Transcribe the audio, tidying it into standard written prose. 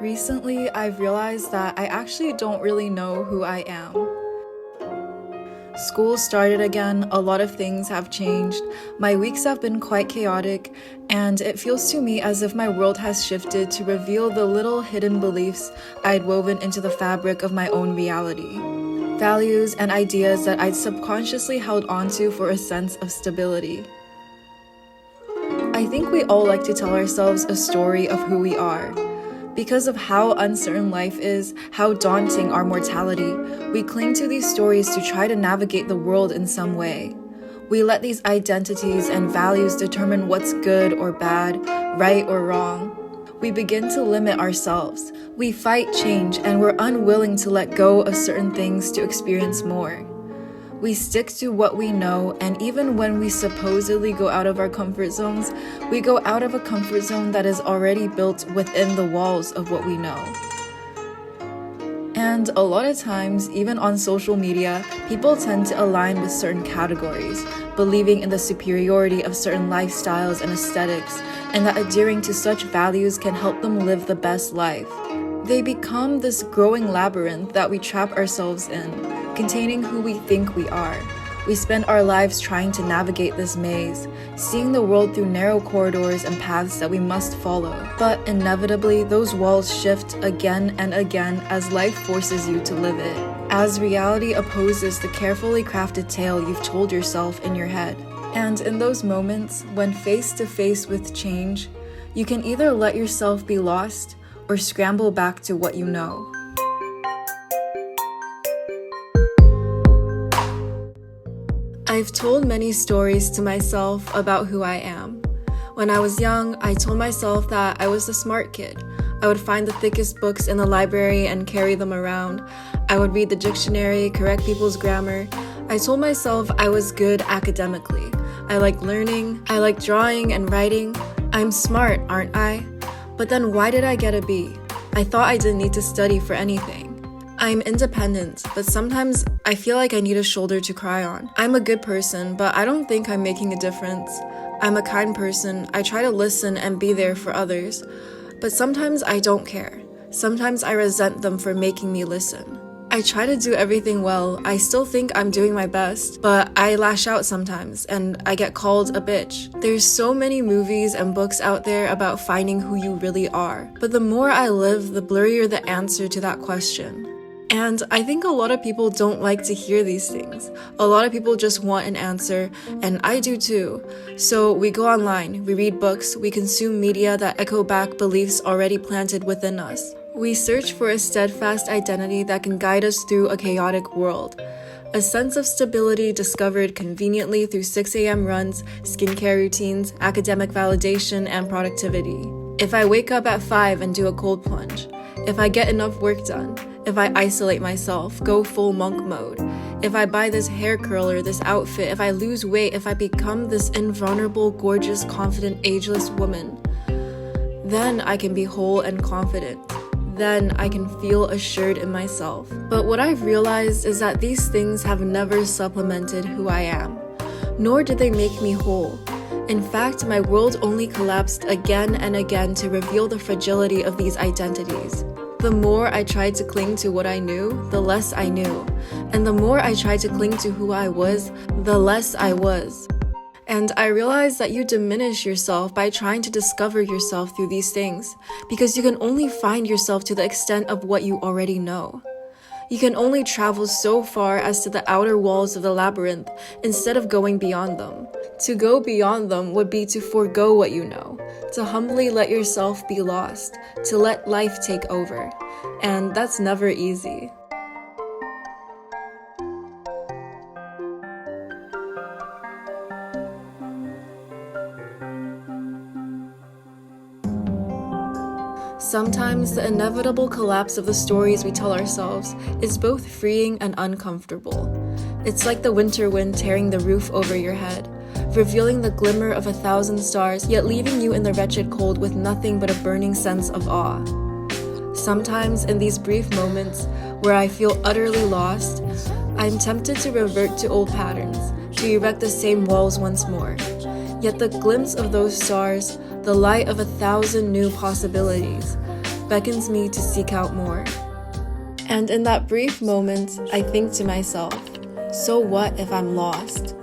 Recently, I've realized that I actually don't really know who I am. School started again, a lot of things have changed, my weeks have been quite chaotic, and it feels to me as if my world has shifted to reveal the little hidden beliefs I'd woven into the fabric of my own reality. Values and ideas that I'd subconsciously held onto for a sense of stability. I think we all like to tell ourselves a story of who we are. Because of how uncertain life is, how daunting our mortality, we cling to these stories to try to navigate the world in some way. We let these identities and values determine what's good or bad, right or wrong. We begin to limit ourselves. We fight change and we're unwilling to let go of certain things to experience more. We stick to what we know, and even when we supposedly go out of our comfort zones, we go out of a comfort zone that is already built within the walls of what we know. And a lot of times, even on social media, people tend to align with certain categories, believing in the superiority of certain lifestyles and aesthetics, and that adhering to such values can help them live the best life. They become this growing labyrinth that we trap ourselves in, containing who we think we are. We spend our lives trying to navigate this maze, seeing the world through narrow corridors and paths that we must follow. But inevitably, those walls shift again and again as life forces you to live it, as reality opposes the carefully crafted tale you've told yourself in your head. And in those moments, when face to face with change, you can either let yourself be lost or scramble back to what you know. I've told many stories to myself about who I am. When I was young, I told myself that I was the smart kid. I would find the thickest books in the library and carry them around. I would read the dictionary, correct people's grammar. I told myself I was good academically. I liked learning, I liked drawing and writing. I'm smart, aren't I? But then why did I get a B? I thought I didn't need to study for anything. I'm independent, but sometimes I feel like I need a shoulder to cry on. I'm a good person, but I don't think I'm making a difference. I'm a kind person. I try to listen and be there for others. But sometimes I don't care. Sometimes I resent them for making me listen. I try to do everything well. I still think I'm doing my best, but I lash out sometimes and I get called a bitch. There's so many movies and books out there about finding who you really are. But the more I live, the blurrier the answer to that question. And I think a lot of people don't like to hear these things. A lot of people just want an answer, and I do too. So we go online, we read books, we consume media that echo back beliefs already planted within us. We search for a steadfast identity that can guide us through a chaotic world. A sense of stability discovered conveniently through 6 a.m. runs, skincare routines, academic validation, and productivity. If I wake up at 5 and do a cold plunge, if I get enough work done, if I isolate myself, go full monk mode, if I buy this hair curler, this outfit, if I lose weight, if I become this invulnerable, gorgeous, confident, ageless woman, then I can be whole and confident. Then I can feel assured in myself. But what I've realized is that these things have never supplemented who I am, nor did they make me whole. In fact, my world only collapsed again and again to reveal the fragility of these identities. The more I tried to cling to what I knew, the less I knew. And the more I tried to cling to who I was, the less I was. And I realized that you diminish yourself by trying to discover yourself through these things, because you can only find yourself to the extent of what you already know. You can only travel so far as to the outer walls of the labyrinth instead of going beyond them. To go beyond them would be to forego what you know, to humbly let yourself be lost, to let life take over. And that's never easy. Sometimes the inevitable collapse of the stories we tell ourselves is both freeing and uncomfortable. It's like the winter wind tearing the roof over your head, revealing the glimmer of 1,000 stars, yet leaving you in the wretched cold with nothing but a burning sense of awe. Sometimes in these brief moments where I feel utterly lost, I'm tempted to revert to old patterns, to erect the same walls once more. Yet the glimpse of those stars, the light of 1,000 new possibilities, beckons me to seek out more. And in that brief moment, I think to myself, so what if I'm lost?